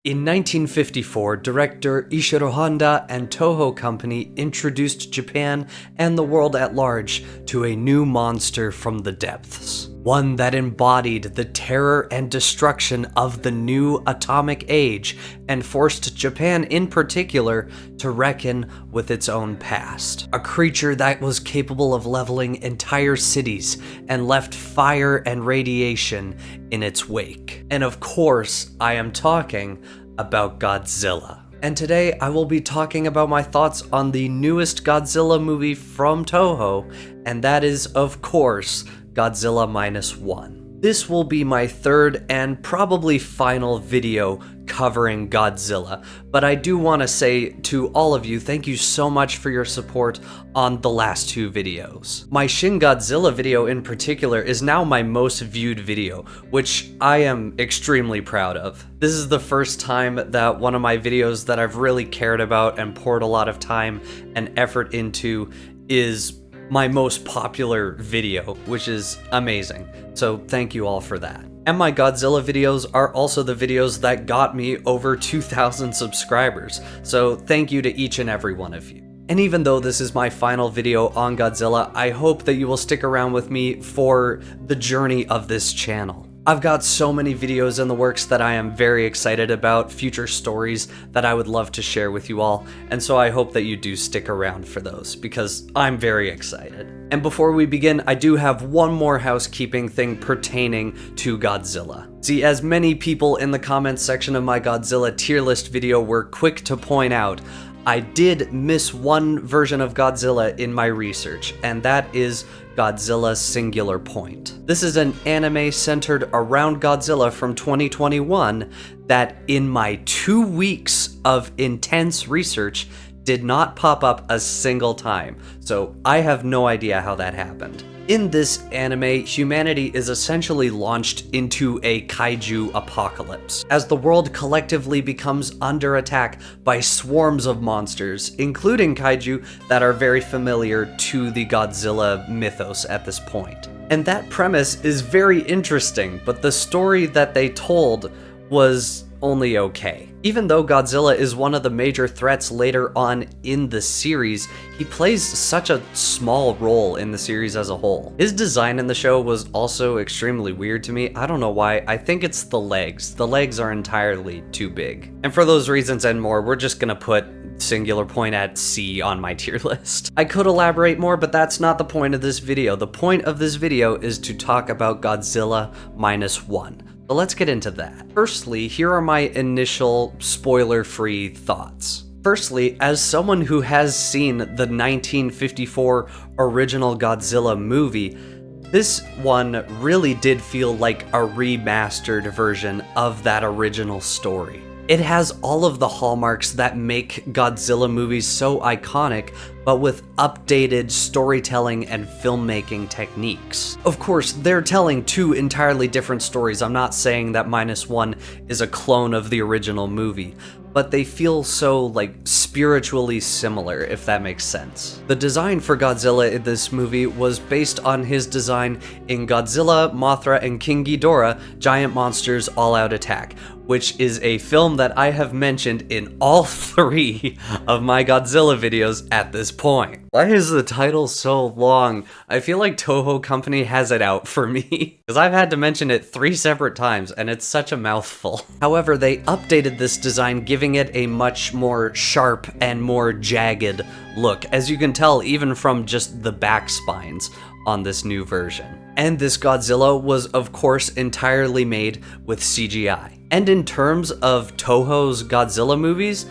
In 1954, director Ishiro Honda and Toho Company introduced Japan and the world at large to a new monster from the depths. One that embodied the terror and destruction of the new atomic age and forced Japan in particular to reckon with its own past. A creature that was capable of leveling entire cities and left fire and radiation in its wake. And of course, I am talking about Godzilla. And today I will be talking about my thoughts on the newest Godzilla movie from Toho, and that is, of course, Godzilla Minus One. This will be my third and probably final video covering Godzilla, but I do want to say to all of you, thank you so much for your support on the last two videos. My Shin Godzilla video in particular is now my most viewed video, which I am extremely proud of. This is the first time that one of my videos that I've really cared about and poured a lot of time and effort into is my most popular video, which is amazing. So thank you all for that. And my Godzilla videos are also the videos that got me over 2,000 subscribers. So thank you to each and every one of you. And even though this is my final video on Godzilla, I hope that you will stick around with me for the journey of this channel. I've got so many videos in the works that I am very excited about, future stories that I would love to share with you all, and so I hope that you do stick around for those, because I'm very excited. And before we begin, I do have one more housekeeping thing pertaining to Godzilla. See, as many people in the comments section of my Godzilla tier list video were quick to point out, I did miss one version of Godzilla in my research, and that is Godzilla Singular Point. This is an anime centered around Godzilla from 2021 that in my 2 weeks of intense research did not pop up a single time, so I have no idea how that happened. In this anime, humanity is essentially launched into a kaiju apocalypse, as the world collectively becomes under attack by swarms of monsters, including kaiju that are very familiar to the Godzilla mythos at this point. And that premise is very interesting, but the story that they told was only okay. Even though Godzilla is one of the major threats later on in the series, he plays such a small role in the series as a whole. His design in the show was also extremely weird to me. I don't know why. I think it's the legs. The legs are entirely too big. And for those reasons and more, we're just gonna put Singular Point at C on my tier list. I could elaborate more, but that's not the point of this video. The point of this video is to talk about Godzilla Minus One. So let's get into that. Firstly, here are my initial spoiler-free thoughts. Firstly, as someone who has seen the 1954 original Godzilla movie, this one really did feel like a remastered version of that original story. It has all of the hallmarks that make Godzilla movies so iconic, but with updated storytelling and filmmaking techniques. Of course, they're telling two entirely different stories. I'm not saying that Minus One is a clone of the original movie, but they feel so, like, spiritually similar, if that makes sense. The design for Godzilla in this movie was based on his design in Godzilla, Mothra, and King Ghidorah, Giant Monsters All-Out Attack, which is a film that I have mentioned in all 3 of my Godzilla videos at this point. Why is the title so long? I feel like Toho Company has it out for me, because I've had to mention it 3 separate times, and it's such a mouthful. However, they updated this design, giving it a much more sharp and more jagged look, as you can tell even from just the back spines on this new version. And this Godzilla was, of course, entirely made with CGI. And in terms of Toho's Godzilla movies,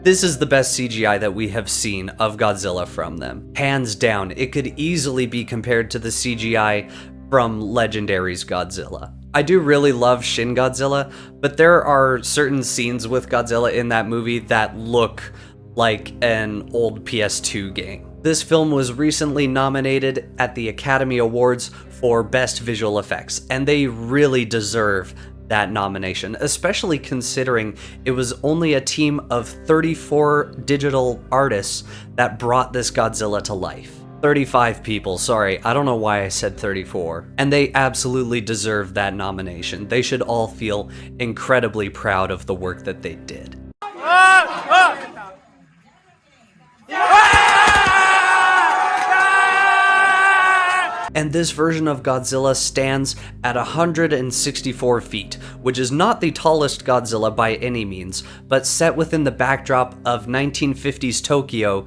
this is the best CGI that we have seen of Godzilla from them. Hands down, it could easily be compared to the CGI from Legendary's Godzilla. I do really love Shin Godzilla, but there are certain scenes with Godzilla in that movie that look like an old PS2 game. This film was recently nominated at the Academy Awards for Best Visual Effects, and they really deserve that nomination, especially considering it was only a team of 34 digital artists that brought this Godzilla to life. 35 people, sorry, I don't know why I said 34. And they absolutely deserve that nomination. They should all feel incredibly proud of the work that they did. And this version of Godzilla stands at 164 feet, which is not the tallest Godzilla by any means, but set within the backdrop of 1950s Tokyo,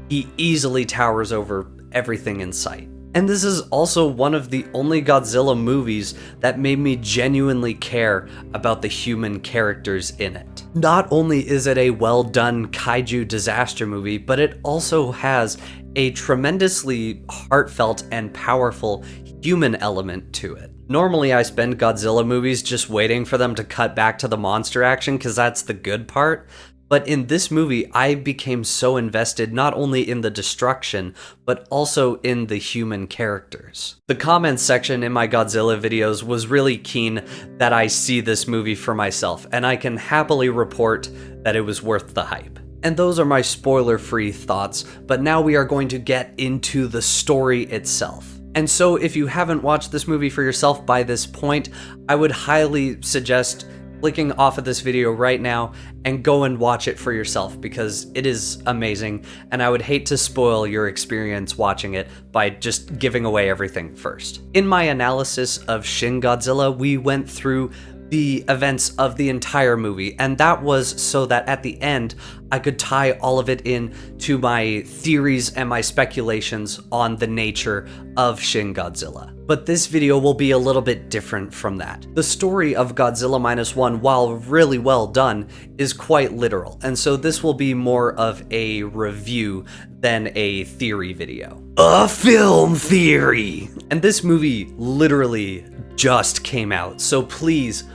he easily towers over everything in sight. And this is also one of the only Godzilla movies that made me genuinely care about the human characters in it. Not only is it a well-done kaiju disaster movie, but it also has a tremendously heartfelt and powerful human element to it. Normally I spend Godzilla movies just waiting for them to cut back to the monster action because that's the good part. But in this movie, I became so invested not only in the destruction, but also in the human characters. The comments section in my Godzilla videos was really keen that I see this movie for myself, and I can happily report that it was worth the hype. And those are my spoiler-free thoughts, but now we are going to get into the story itself. And so if you haven't watched this movie for yourself by this point, I would highly suggest clicking off of this video right now and go and watch it for yourself because it is amazing, and I would hate to spoil your experience watching it by just giving away everything first. In my analysis of Shin Godzilla, we went through the events of the entire movie, and that was so that at the end I could tie all of it in to my theories and my speculations on the nature of Shin Godzilla. But this video will be a little bit different from that. The story of Godzilla Minus One, while really well done, is quite literal, and so this will be more of a review than a theory video. A film theory! And this movie literally just came out, so please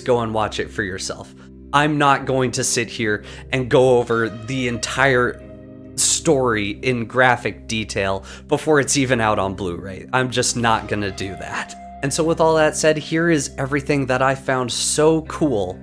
go and watch it for yourself. I'm not going to sit here and go over the entire story in graphic detail before it's even out on Blu-ray. I'm just not gonna do that. And so with all that said, here is everything that I found so cool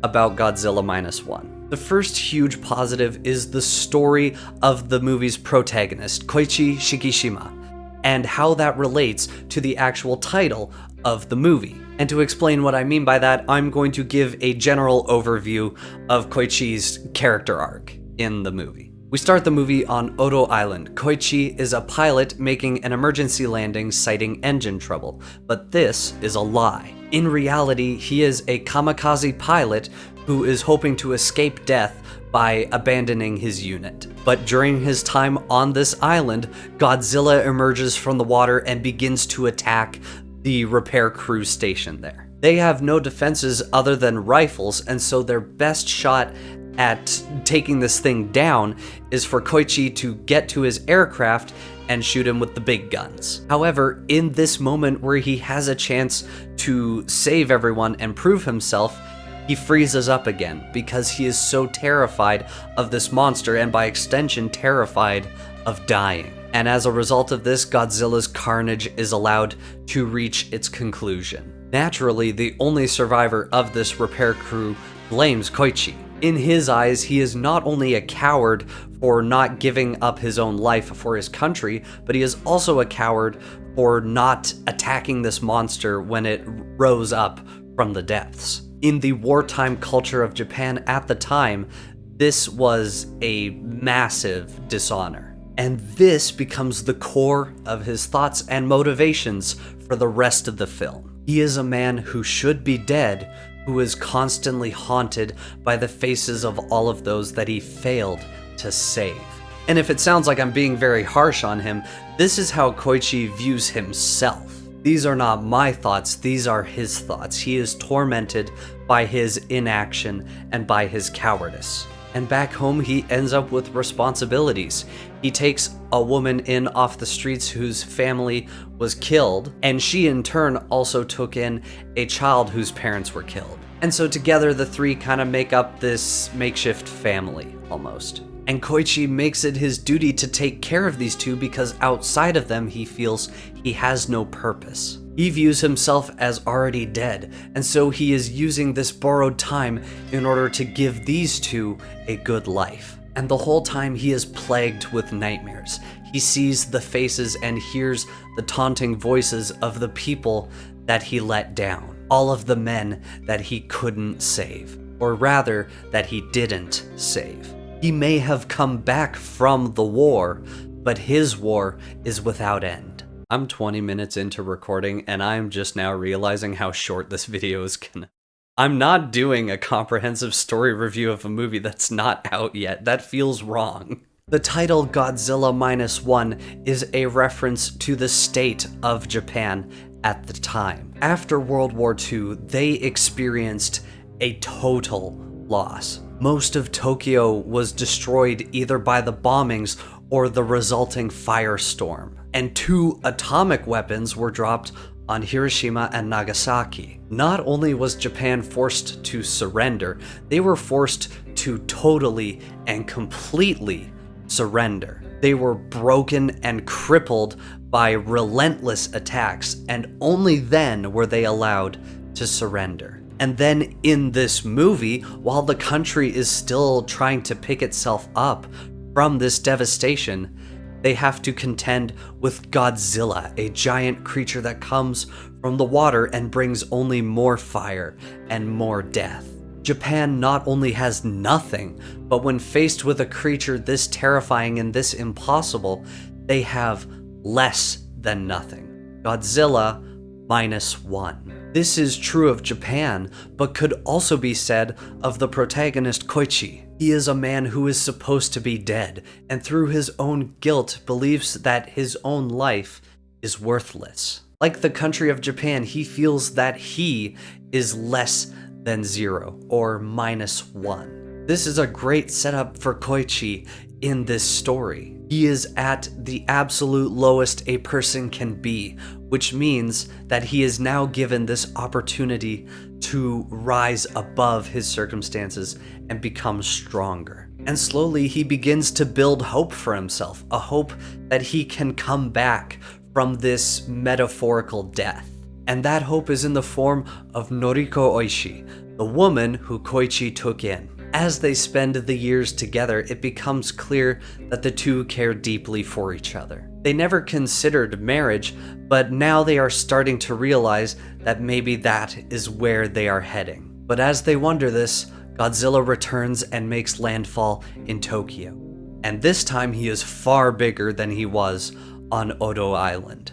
about Godzilla Minus One. The first huge positive is the story of the movie's protagonist, Koichi Shikishima, and how that relates to the actual title of the movie. And to explain what I mean by that, I'm going to give a general overview of Koichi's character arc in the movie. We start the movie on Odo Island. Koichi is a pilot making an emergency landing citing engine trouble, but this is a lie. In reality, he is a kamikaze pilot who is hoping to escape death by abandoning his unit. But during his time on this island, Godzilla emerges from the water and begins to attack the repair crew station there. They have no defenses other than rifles, and so their best shot at taking this thing down is for Koichi to get to his aircraft and shoot him with the big guns. However, in this moment where he has a chance to save everyone and prove himself, he freezes up again because he is so terrified of this monster and by extension terrified of dying. And as a result of this, Godzilla's carnage is allowed to reach its conclusion. Naturally, the only survivor of this repair crew blames Koichi. In his eyes, he is not only a coward for not giving up his own life for his country, but he is also a coward for not attacking this monster when it rose up from the depths. In the wartime culture of Japan at the time, this was a massive dishonor. And this becomes the core of his thoughts and motivations for the rest of the film. He is a man who should be dead, who is constantly haunted by the faces of all of those that he failed to save. And if it sounds like I'm being very harsh on him, this is how Koichi views himself. These are not my thoughts, these are his thoughts. He is tormented by his inaction and by his cowardice. And back home, he ends up with responsibilities. He takes a woman in off the streets whose family was killed, and she in turn also took in a child whose parents were killed. And so together the three kind of make up this makeshift family, almost. And Koichi makes it his duty to take care of these two because outside of them he feels he has no purpose. He views himself as already dead, and so he is using this borrowed time in order to give these two a good life. And the whole time he is plagued with nightmares. He sees the faces and hears the taunting voices of the people that he let down. All of the men that he couldn't save. Or rather, that he didn't save. He may have come back from the war, but his war is without end. I'm 20 minutes into recording and I'm just now realizing how short this video is gonna. I'm not doing a comprehensive story review of a movie that's not out yet. That feels wrong. The title Godzilla Minus One is a reference to the state of Japan at the time. After World War II, they experienced a total loss. Most of Tokyo was destroyed either by the bombings or the resulting firestorm, and 2 atomic weapons were dropped on Hiroshima and Nagasaki. Not only was Japan forced to surrender, they were forced to totally and completely surrender. They were broken and crippled by relentless attacks, and only then were they allowed to surrender. And then in this movie, while the country is still trying to pick itself up from this devastation, they have to contend with Godzilla, a giant creature that comes from the water and brings only more fire and more death. Japan not only has nothing, but when faced with a creature this terrifying and this impossible, they have less than nothing. Godzilla Minus One. This is true of Japan, but could also be said of the protagonist Koichi. He is a man who is supposed to be dead, and through his own guilt believes that his own life is worthless. Like the country of Japan, he feels that he is less than 0, or -1. This is a great setup for Koichi in this story. He is at the absolute lowest a person can be, which means that he is now given this opportunity to rise above his circumstances and become stronger. And slowly he begins to build hope for himself, a hope that he can come back from this metaphorical death. And that hope is in the form of Noriko Oishi, the woman who Koichi took in. As they spend the years together, it becomes clear that the two care deeply for each other. They never considered marriage, but now they are starting to realize that maybe that is where they are heading. But as they wonder this, Godzilla returns and makes landfall in Tokyo. And this time he is far bigger than he was on Odo Island.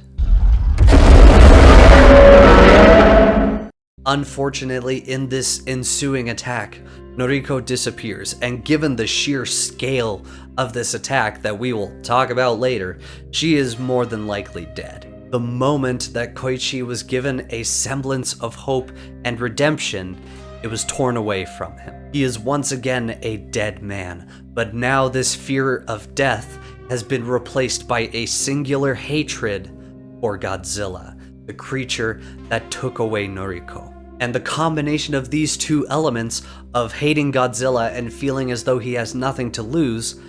Unfortunately, in this ensuing attack, Noriko disappears, and given the sheer scale of this attack that we will talk about later, she is more than likely dead. The moment that Koichi was given a semblance of hope and redemption, it was torn away from him. He is once again a dead man, but now this fear of death has been replaced by a singular hatred for Godzilla, the creature that took away Noriko. And the combination of these two elements of hating Godzilla and feeling as though he has nothing to lose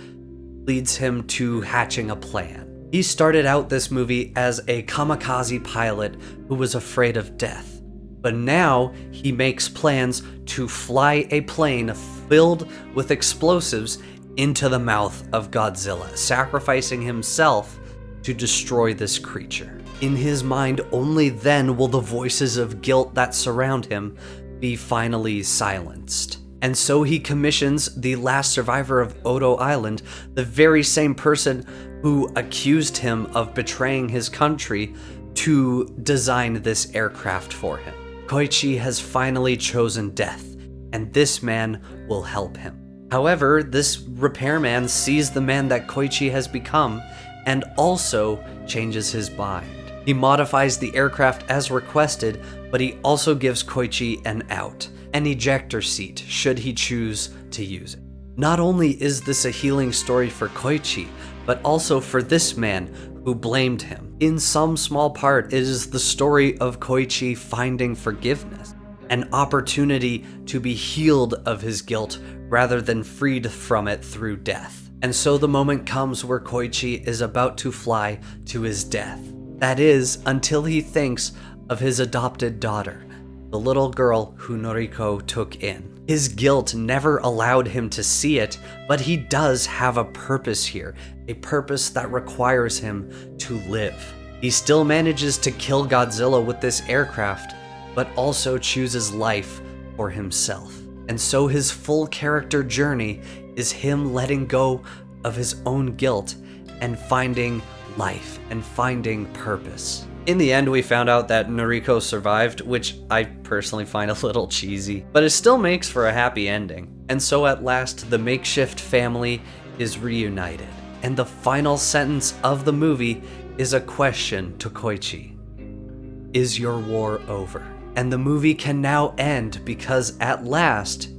leads him to hatching a plan. He started out this movie as a kamikaze pilot who was afraid of death, but now he makes plans to fly a plane filled with explosives into the mouth of Godzilla, sacrificing himself to destroy this creature. In his mind, only then will the voices of guilt that surround him be finally silenced. And so he commissions the last survivor of Odo Island, the very same person who accused him of betraying his country, to design this aircraft for him. Koichi has finally chosen death, and this man will help him. However, this repairman sees the man that Koichi has become and also changes his mind. He modifies the aircraft as requested, but he also gives Koichi an out, an ejector seat, should he choose to use it. Not only is this a healing story for Koichi, but also for this man who blamed him. In some small part, it is the story of Koichi finding forgiveness, an opportunity to be healed of his guilt rather than freed from it through death. And so the moment comes where Koichi is about to fly to his death. That is, until he thinks of his adopted daughter, the little girl who Noriko took in. His guilt never allowed him to see it, but he does have a purpose here, a purpose that requires him to live. He still manages to kill Godzilla with this aircraft, but also chooses life for himself. And so his full character journey is him letting go of his own guilt and finding life and finding purpose. In the end, we found out that Noriko survived, which I personally find a little cheesy, but it still makes for a happy ending. And so at last, the makeshift family is reunited. And the final sentence of the movie is a question to Koichi. Is your war over? And the movie can now end because at last,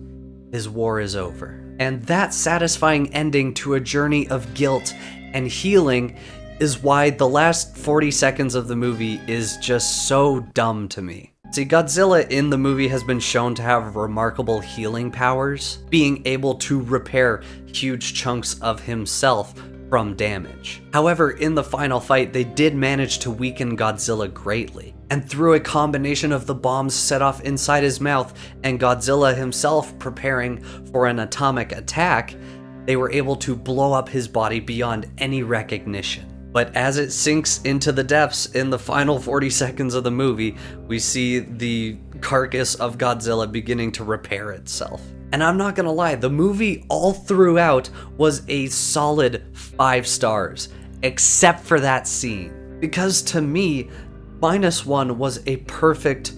his war is over. And that satisfying ending to a journey of guilt and healing is why the last 40 seconds of the movie is just so dumb to me. See, Godzilla in the movie has been shown to have remarkable healing powers, being able to repair huge chunks of himself from damage. However, in the final fight, they did manage to weaken Godzilla greatly. And through a combination of the bombs set off inside his mouth and Godzilla himself preparing for an atomic attack, they were able to blow up his body beyond any recognition. But as it sinks into the depths in the final 40 seconds of the movie, we see the carcass of Godzilla beginning to repair itself. And I'm not gonna lie, the movie all throughout was a solid 5 stars, except for that scene. Because to me, Minus One was a perfect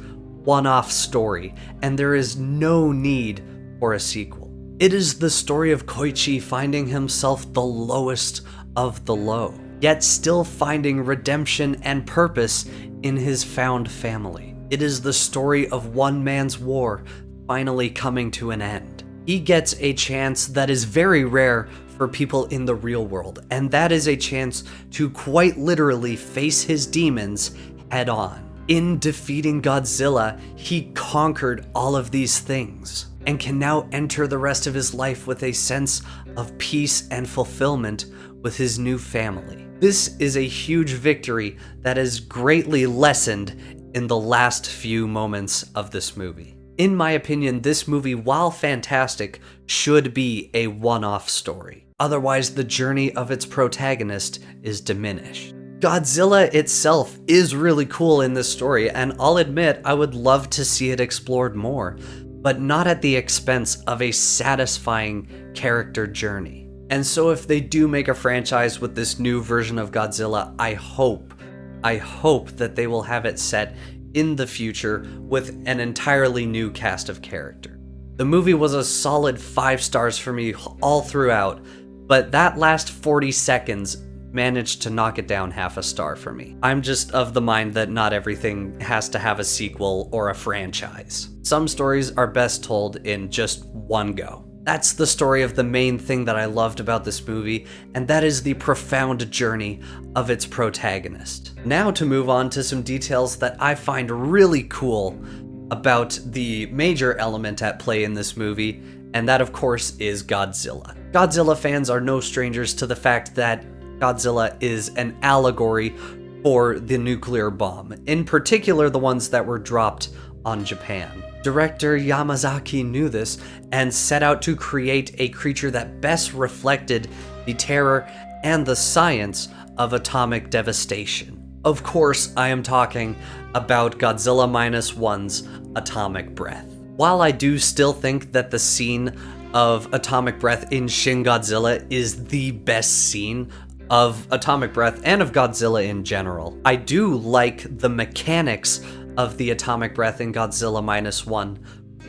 one-off story, and there is no need for a sequel. It is the story of Koichi finding himself the lowest of the low, yet still finding redemption and purpose in his found family. It is the story of one man's war finally coming to an end. He gets a chance that is very rare for people in the real world, and that is a chance to quite literally face his demons head on. In defeating Godzilla, he conquered all of these things and can now enter the rest of his life with a sense of peace and fulfillment with his new family. This is a huge victory that is greatly lessened in the last few moments of this movie. In my opinion, this movie, while fantastic, should be a one-off story. Otherwise, the journey of its protagonist is diminished. Godzilla itself is really cool in this story, and I'll admit I would love to see it explored more, but not at the expense of a satisfying character journey. And so if they do make a franchise with this new version of Godzilla, I hope that they will have it set in the future with an entirely new cast of character. The movie was a solid 5 stars for me all throughout, but that last 40 seconds managed to knock it down half a star for me. I'm just of the mind that not everything has to have a sequel or a franchise. Some stories are best told in just one go. That's the story of the main thing that I loved about this movie, and that is the profound journey of its protagonist. Now to move on to some details that I find really cool about the major element at play in this movie, and that of course is Godzilla. Godzilla fans are no strangers to the fact that Godzilla is an allegory for the nuclear bomb, in particular the ones that were dropped on Japan. Director Yamazaki knew this and set out to create a creature that best reflected the terror and the science of atomic devastation. Of course, I am talking about Godzilla Minus One's atomic breath. While I do still think that the scene of atomic breath in Shin Godzilla is the best scene of atomic breath and of Godzilla in general, I do like the mechanics of the atomic breath in Godzilla Minus One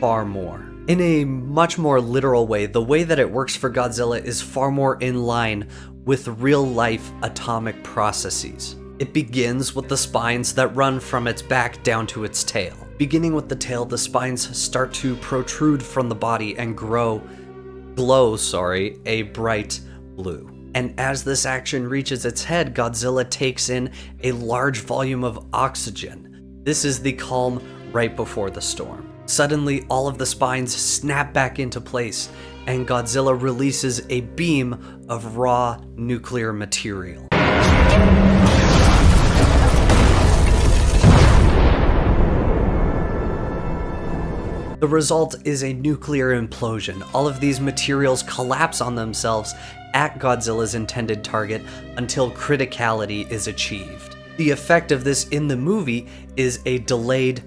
far more. In a much more literal way, the way that it works for Godzilla is far more in line with real-life atomic processes. It begins with the spines that run from its back down to its tail. Beginning with the tail, the spines start to protrude from the body and glow a bright blue. And as this action reaches its head, Godzilla takes in a large volume of oxygen. This is the calm right before the storm. Suddenly, all of the spines snap back into place, and Godzilla releases a beam of raw nuclear material. The result is a nuclear implosion. All of these materials collapse on themselves at Godzilla's intended target until criticality is achieved. The effect of this in the movie is a delayed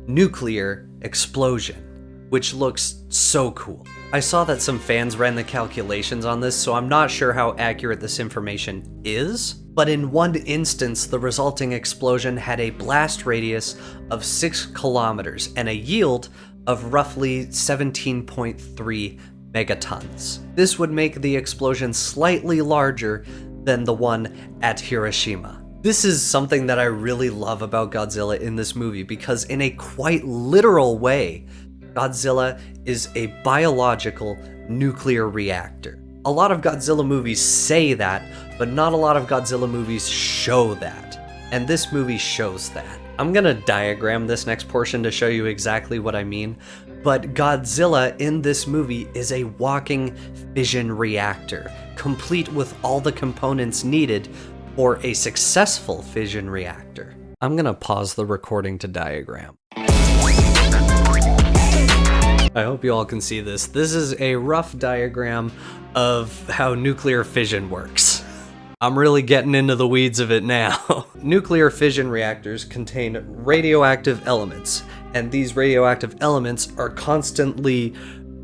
nuclear explosion, which looks so cool. I saw that some fans ran the calculations on this, so I'm not sure how accurate this information is, but in one instance, the resulting explosion had a blast radius of 6 kilometers and a yield of roughly 17.3 megatons. This would make the explosion slightly larger than the one at Hiroshima. This is something that I really love about Godzilla in this movie, because in a quite literal way, Godzilla is a biological nuclear reactor. A lot of Godzilla movies say that, but not a lot of Godzilla movies show that. And this movie shows that. I'm gonna diagram this next portion to show you exactly what I mean, but Godzilla in this movie is a walking fission reactor, complete with all the components needed for a successful fission reactor. I'm gonna pause the recording to diagram. I hope you all can see this. This is a rough diagram of how nuclear fission works. I'm really getting into the weeds of it now. Nuclear fission reactors contain radioactive elements, and these radioactive elements are constantly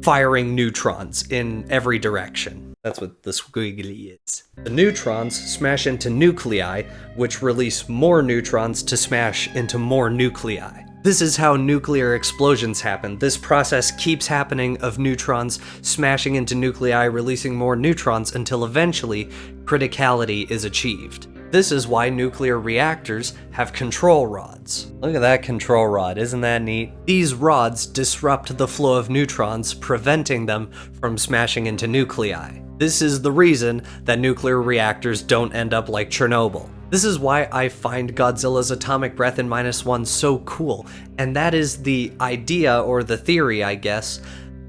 firing neutrons in every direction. That's what the squiggly is. The neutrons smash into nuclei, which release more neutrons to smash into more nuclei. This is how nuclear explosions happen. This process keeps happening of neutrons smashing into nuclei, releasing more neutrons until eventually criticality is achieved. This is why nuclear reactors have control rods. Look at that control rod, isn't that neat? These rods disrupt the flow of neutrons, preventing them from smashing into nuclei. This is the reason that nuclear reactors don't end up like Chernobyl. This is why I find Godzilla's atomic breath in -1 so cool, and that is the idea, or the theory, I guess,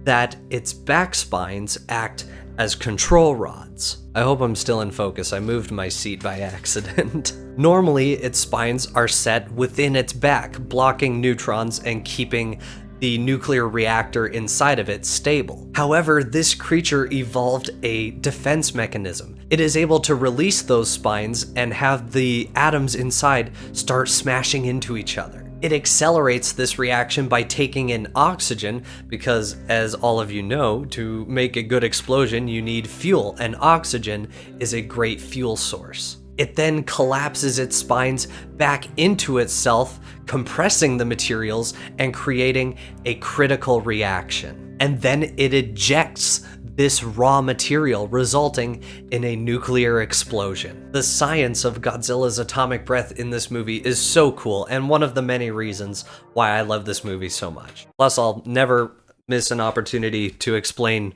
that its back spines act as control rods. I hope I'm still in focus. I moved my seat by accident. Normally, its spines are set within its back, blocking neutrons and keeping the nuclear reactor inside of it stable. However, this creature evolved a defense mechanism. It is able to release those spines and have the atoms inside start smashing into each other. It accelerates this reaction by taking in oxygen, because as all of you know, to make a good explosion you need fuel, and oxygen is a great fuel source. It then collapses its spines back into itself, compressing the materials and creating a critical reaction. And then it ejects this raw material, resulting in a nuclear explosion. The science of Godzilla's atomic breath in this movie is so cool, and one of the many reasons why I love this movie so much. Plus, I'll never miss an opportunity to explain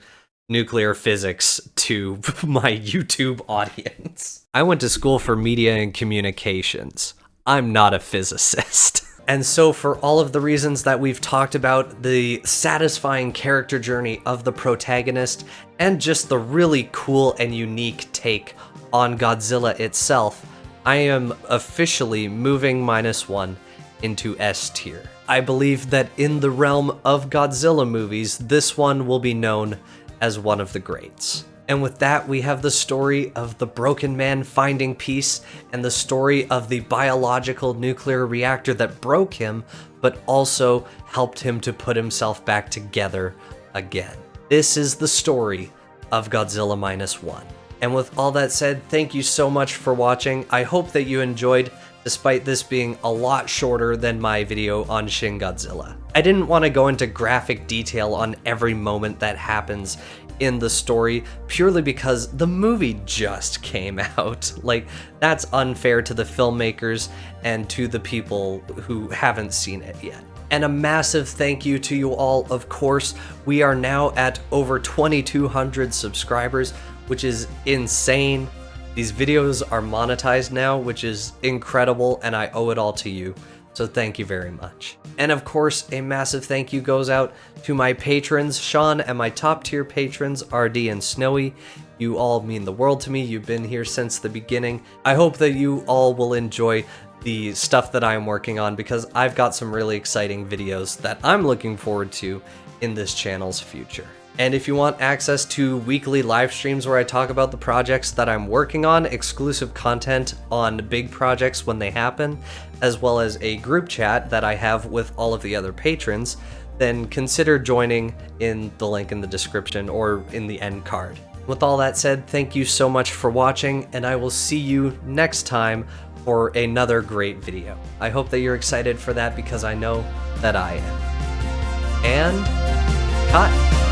nuclear physics to my YouTube audience. I went to school for media and communications. I'm not a physicist. And so for all of the reasons that we've talked about, the satisfying character journey of the protagonist, and just the really cool and unique take on Godzilla itself, I am officially moving -1 into S tier. I believe that in the realm of Godzilla movies, this one will be known as one of the greats. And with that, we have the story of the broken man finding peace, and the story of the biological nuclear reactor that broke him, but also helped him to put himself back together again. This is the story of Godzilla -1. And with all that said, thank you so much for watching. I hope that you enjoyed, despite this being a lot shorter than my video on Shin Godzilla. I didn't want to go into graphic detail on every moment that happens in the story, purely because the movie just came out. Like, that's unfair to the filmmakers and to the people who haven't seen it yet. And a massive thank you to you all, of course. We are now at over 2,200 subscribers, which is insane. These videos are monetized now, which is incredible, and I owe it all to you. So thank you very much. And of course, a massive thank you goes out to my patrons, Sean, and my top tier patrons, RD and Snowy. You all mean the world to me. You've been here since the beginning. I hope that you all will enjoy the stuff that I'm working on, because I've got some really exciting videos that I'm looking forward to in this channel's future. And if you want access to weekly live streams where I talk about the projects that I'm working on, exclusive content on big projects when they happen, as well as a group chat that I have with all of the other patrons, then consider joining in the link in the description or in the end card. With all that said, thank you so much for watching, and I will see you next time for another great video. I hope that you're excited for that, because I know that I am. And cut!